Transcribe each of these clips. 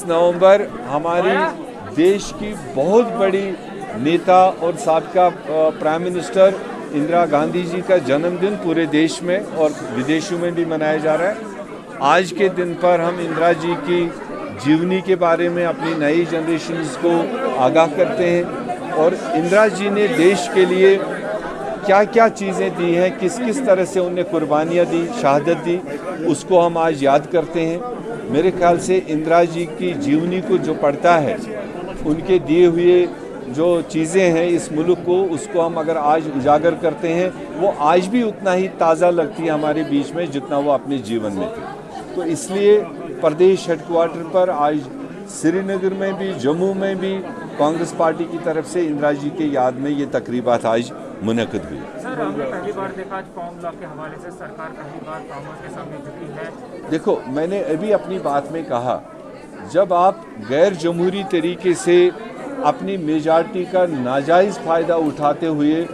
नवंबर हमारी देश की बहुत बड़ी नेता और साबका प्राइम मिनिस्टर इंदिरा गांधी जी का जन्मदिन पूरे देश में और विदेशों में भी मनाया जा रहा है। आज के दिन पर हम इंदिरा जी की जीवनी के बारे में अपनी नई जनरेशन्स को आगाह करते हैं और इंदिरा जी ने देश के लिए क्या क्या चीज़ें दी हैं, किस किस तरह से उन्हें कुर्बानियाँ दी, शहादत दी, उसको हम आज याद करते हैं। मेरे ख्याल से इंदिरा जी की जीवनी को जो पढ़ता है, उनके दिए हुए जो चीज़ें हैं इस मुल्क को, उसको हम अगर आज उजागर करते हैं, वो आज भी उतना ही ताज़ा लगती है हमारे बीच में जितना वो अपने जीवन में थी। तो इसलिए प्रदेश हेडक्वार्टर पर आज श्रीनगर में भी, जम्मू में भी कांग्रेस पार्टी की तरफ से इंदिरा जी के याद में ये तकरीबात आज मुनक़िद हुई। सर, हमने पहली बार देखा आज कॉम लॉ के हवाले से सरकार पहली बार कांग्रेस के सामने झुकी है। देखो, मैंने अभी अपनी बात में कहा, जब आप गैर जमहूरी तरीके से अपनी मेजॉरिटी का नाजायज़ फ़ायदा उठाते हुए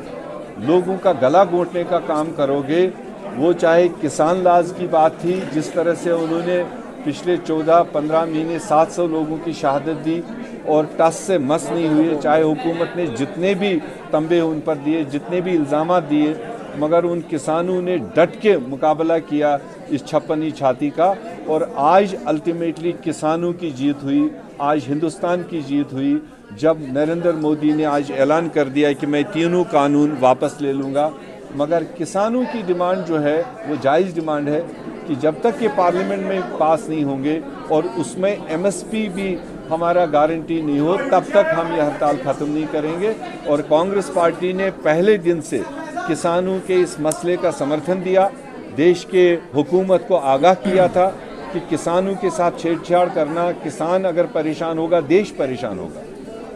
लोगों का गला घोंटने का काम करोगे, वो चाहे किसान लाज की बात थी, जिस तरह से उन्होंने पिछले 14-15 महीने 700 लोगों की शहादत दी और टस से मस नहीं हुए, चाहे हुकूमत ने जितने भी तंबे उन पर दिए, जितने भी इल्ज़ामात दिए, मगर उन किसानों ने डट के मुकाबला किया इस छप्पनी छाती का और आज अल्टीमेटली किसानों की जीत हुई, आज हिंदुस्तान की जीत हुई। जब नरेंद्र मोदी ने आज ऐलान कर दिया कि मैं तीनों कानून वापस ले लूँगा, मगर किसानों की डिमांड जो है वो जायज़ डिमांड है कि जब तक ये पार्लियामेंट में पास नहीं होंगे और उसमें एमएसपी भी हमारा गारंटी नहीं हो, तब तक हम ये हड़ताल ख़त्म नहीं करेंगे। और कांग्रेस पार्टी ने पहले दिन से किसानों के इस मसले का समर्थन दिया, देश के हुकूमत को आगाह किया था कि किसानों के साथ छेड़छाड़ करना, किसान अगर परेशान होगा, देश परेशान होगा।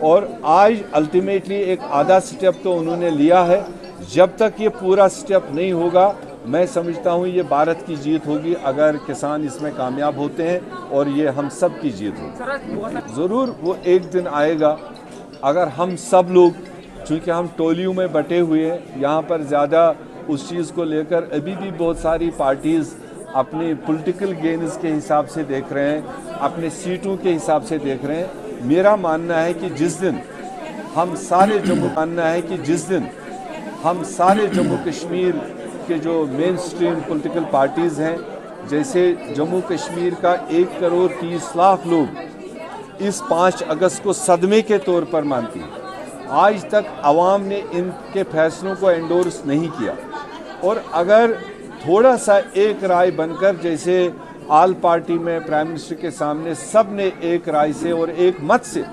और आज अल्टीमेटली एक आधा स्टेप तो उन्होंने लिया है। जब तक ये पूरा स्टेप नहीं होगा, मैं समझता हूँ ये भारत की जीत होगी अगर किसान इसमें कामयाब होते हैं और ये हम सब की जीत होगी। ज़रूर वो एक दिन आएगा अगर हम सब लोग, चूँकि हम टोलियों में बटे हुए हैं, यहाँ पर ज़्यादा उस चीज़ को लेकर अभी भी बहुत सारी पार्टीज़ अपने पॉलिटिकल गेन्स के हिसाब से देख रहे हैं, अपने सीटों के हिसाब से देख रहे हैं। मेरा मानना है कि जिस दिन हम सारे जम्मू कश्मीर के जो मेन स्ट्रीम पॉलिटिकल पार्टीज़ हैं, जैसे जम्मू कश्मीर का 1,30,00,000 लोग इस 5 अगस्त को सदमे के तौर पर मानती हैं। आज तक आवाम ने इनके फैसलों को एंडोर्स नहीं किया और अगर थोड़ा सा एक राय बनकर, जैसे आल पार्टी में प्राइम मिनिस्टर के सामने सब ने एक राय से और एक मत से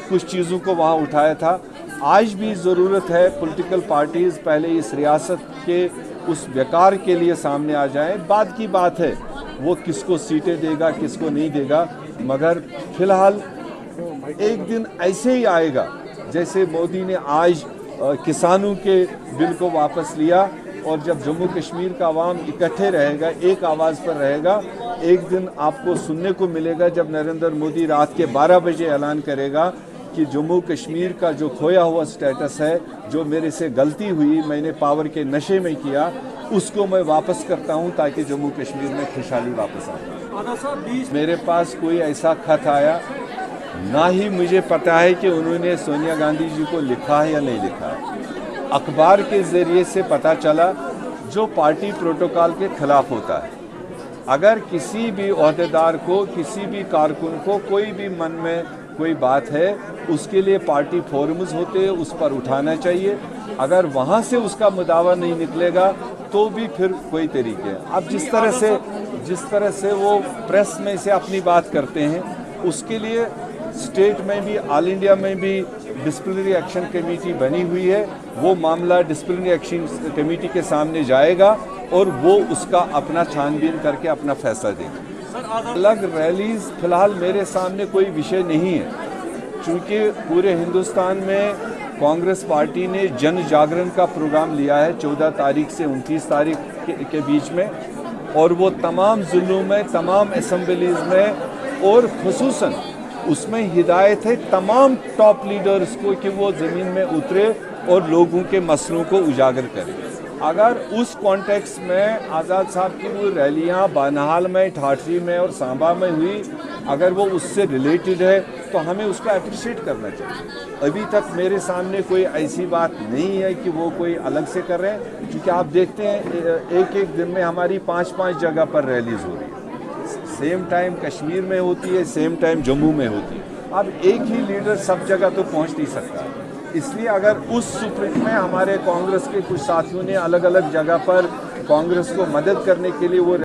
कुछ चीज़ों को वहाँ उठाया था, आज भी ज़रूरत है पॉलिटिकल पार्टीज़ पहले इस रियासत के उस बेकार के लिए सामने आ जाएं। बाद की बात है वो किसको सीटें देगा, किसको नहीं देगा, मगर फिलहाल एक दिन ऐसे ही आएगा जैसे मोदी ने आज किसानों के बिल को वापस लिया और जब जम्मू कश्मीर का आवाम इकट्ठे रहेगा, एक आवाज़ पर रहेगा, एक दिन आपको सुनने को मिलेगा जब नरेंद्र मोदी रात के 12 बजे ऐलान करेगा कि जम्मू कश्मीर का जो खोया हुआ स्टेटस है, जो मेरे से गलती हुई, मैंने पावर के नशे में किया, उसको मैं वापस करता हूं ताकि जम्मू कश्मीर में खुशहाली वापस आए। मेरे पास कोई ऐसा खत आया, ना ही मुझे पता है कि उन्होंने सोनिया गांधी जी को लिखा है या नहीं लिखा है। अखबार के ज़रिए से पता चला, जो पार्टी प्रोटोकॉल के खिलाफ होता है। अगर किसी भी ओहदेदार को, किसी भी कारकुन को कोई भी मन में कोई बात है, उसके लिए पार्टी फोरम्स होते हैं, उस पर उठाना चाहिए। अगर वहाँ से उसका मुदावा नहीं निकलेगा तो भी फिर कोई तरीके हैं। अब जिस तरह से वो प्रेस में से अपनी बात करते हैं, उसके लिए स्टेट में भी, ऑल इंडिया में भी डिसिप्लिनरी एक्शन कमेटी बनी हुई है। वो मामला डिसिप्लिनरी एक्शन कमेटी के सामने जाएगा और वो उसका अपना छानबीन करके अपना फैसला देगा। अलग रैलीज फिलहाल मेरे सामने कोई विषय नहीं है, क्योंकि पूरे हिंदुस्तान में कांग्रेस पार्टी ने जन जागरण का प्रोग्राम लिया है 14 तारीख से 29 तारीख के बीच में, और वो तमाम ज़िलों में, तमाम असम्बलीज़ में और खुसूसन उसमें हिदायत है तमाम टॉप लीडर्स को कि वो ज़मीन में उतरे और लोगों के मसलों को उजागर करें। अगर उस कॉन्टेक्स्ट में आज़ाद साहब की वो रैलियाँ बानहाल में, ठाठरी में और सांबा में हुई, अगर वो उससे रिलेटेड है तो हमें उसको अप्रिशिएट करना चाहिए। अभी तक मेरे सामने कोई ऐसी बात नहीं है कि वो कोई अलग से कर रहे हैं, क्योंकि आप देखते हैं एक एक दिन में हमारी 5-5 जगह पर रैलीज हो रही है। सेम टाइम कश्मीर में होती है, सेम टाइम जम्मू में होती है। अब एक ही लीडर सब जगह तो पहुंच नहीं सकता, इसलिए अगर उस स्पिरिट में हमारे कांग्रेस के कुछ साथियों ने अलग अलग जगह पर कांग्रेस को मदद करने के लिए वो